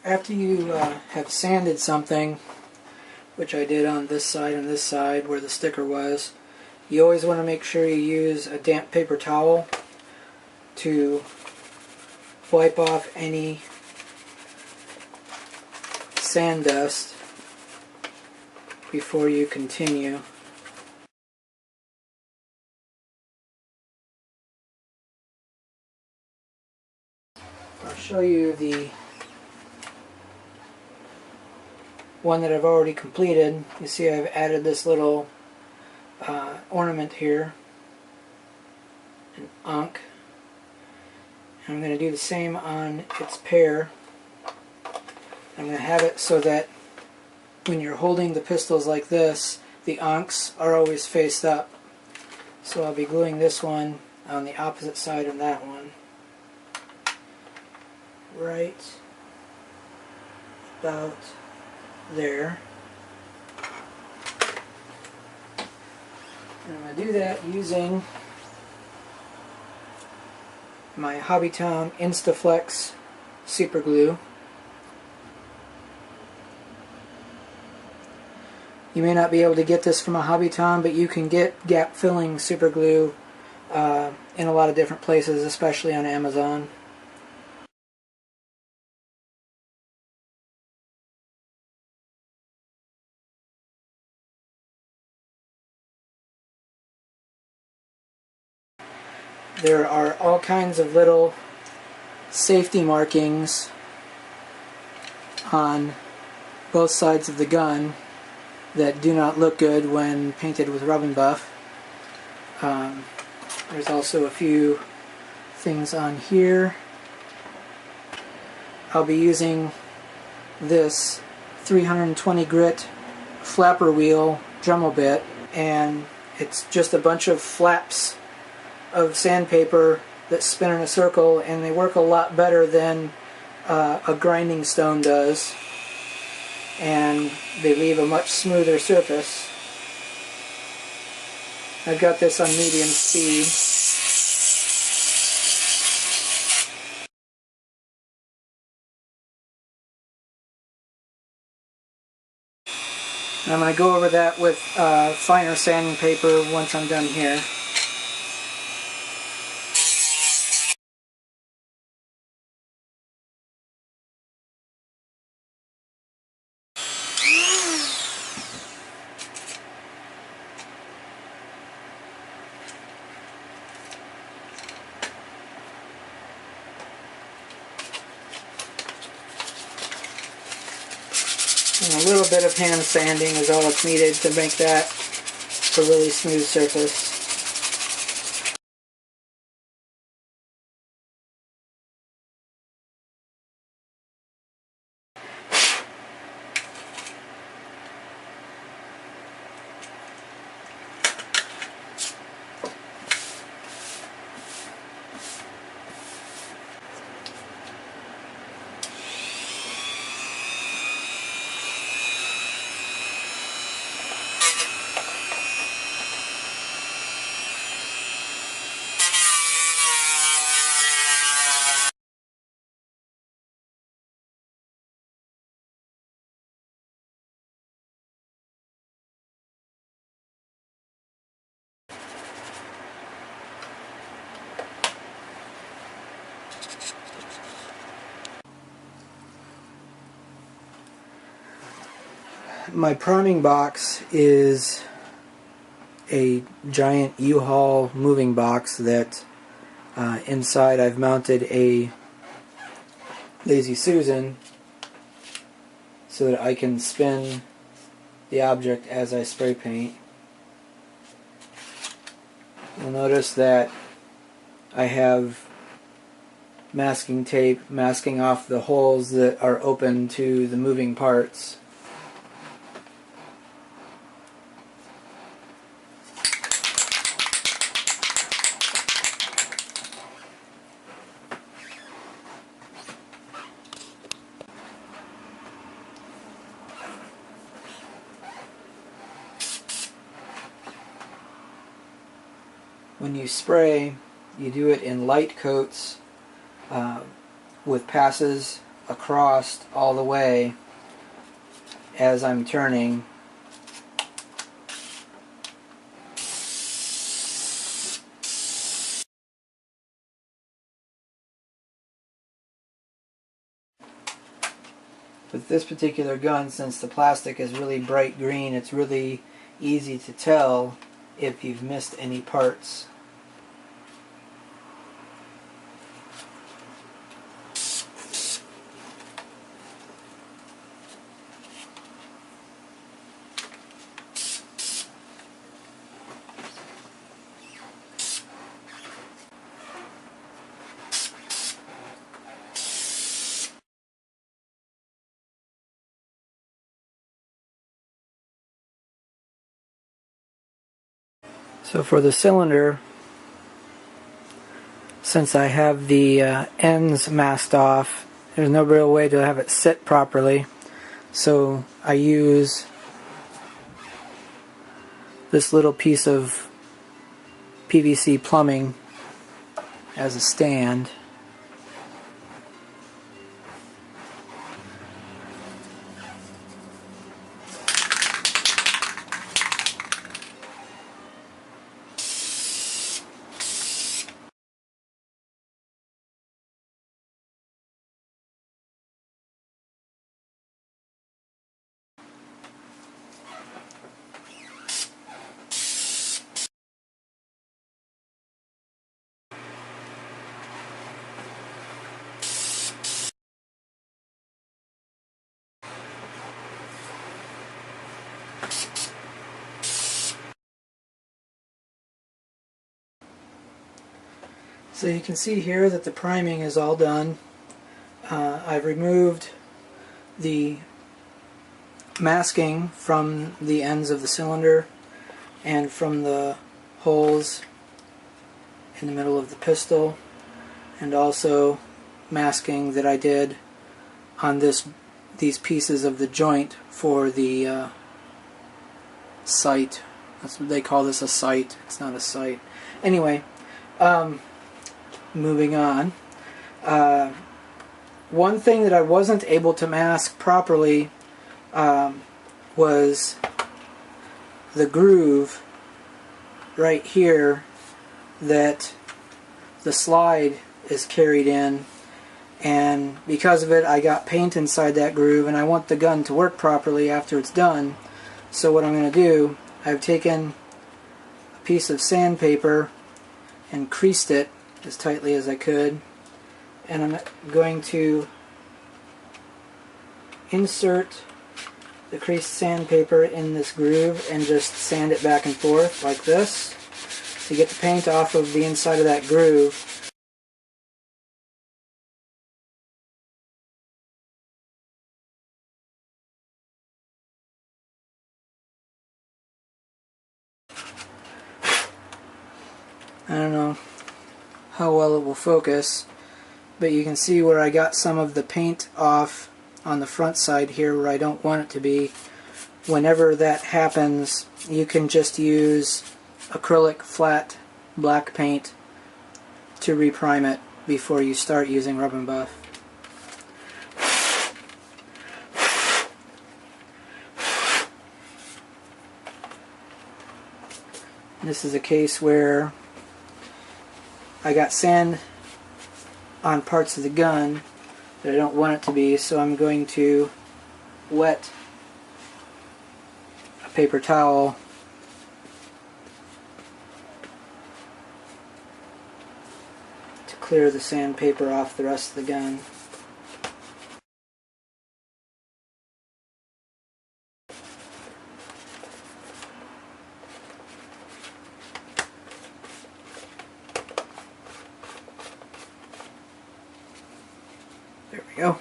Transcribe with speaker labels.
Speaker 1: After you have sanded something, which I did on this side and this side where the sticker was, you always want to make sure you use a damp paper towel to wipe off any sand dust before you continue. I'll show you the one that I've already completed. You see I've added this little ornament here, an ankh. And I'm going to do the same on its pair. I'm going to have it so that when you're holding the pistols like this, the ankhs are always faced up. So I'll be gluing this one on the opposite side of that one. Right about there. And I'm going to do that using my Hobbytown Instaflex super glue. You may not be able to get this from a Hobbytown, but you can get gap filling super glue in a lot of different places, especially on Amazon. There are all kinds of little safety markings on both sides of the gun that do not look good when painted with rubbing buff. There's also a few things on here. I'll be using this 320 grit flapper wheel Dremel bit, and it's just a bunch of flaps of sandpaper that spin in a circle, and they work a lot better than a grinding stone does, and they leave a much smoother surface. I've got this on medium speed. And I'm going to go over that with finer sanding paper once I'm done here. And a little bit of hand sanding is all that's needed to make that a really smooth surface. My priming box is a giant U-Haul moving box that inside I've mounted a Lazy Susan so that I can spin the object as I spray paint. You'll notice that I have masking tape masking off the holes that are open to the moving parts. When you spray, you do it in light coats with passes across all the way as I'm turning. With this particular gun, since the plastic is really bright green, it's really easy to tell if you've missed any parts. So for the cylinder, since I have the ends masked off, there's no real way to have it sit properly. So I use this little piece of PVC plumbing as a stand. So you can see here that the priming is all done. I've removed the masking from the ends of the cylinder and from the holes in the middle of the pistol, and also masking that I did on these pieces of the joint for the sight. That's what they call this, a sight. It's not a sight. Anyway, moving on. One thing that I wasn't able to mask properly was the groove right here that the slide is carried in, and because of it I got paint inside that groove, and I want the gun to work properly after it's done. So what I'm going to do, I've taken a piece of sandpaper and creased it as tightly as I could, and I'm going to insert the creased sandpaper in this groove and just sand it back and forth like this to get the paint off of the inside of that groove. I don't know how well it will focus, but you can see where I got some of the paint off on the front side here where I don't want it to be. Whenever that happens, you can just use acrylic flat black paint to reprime it before you start using rub and buff. This is a case where I got sand on parts of the gun that I don't want it to be, so I'm going to wet a paper towel to clear the sandpaper off the rest of the gun. There we go.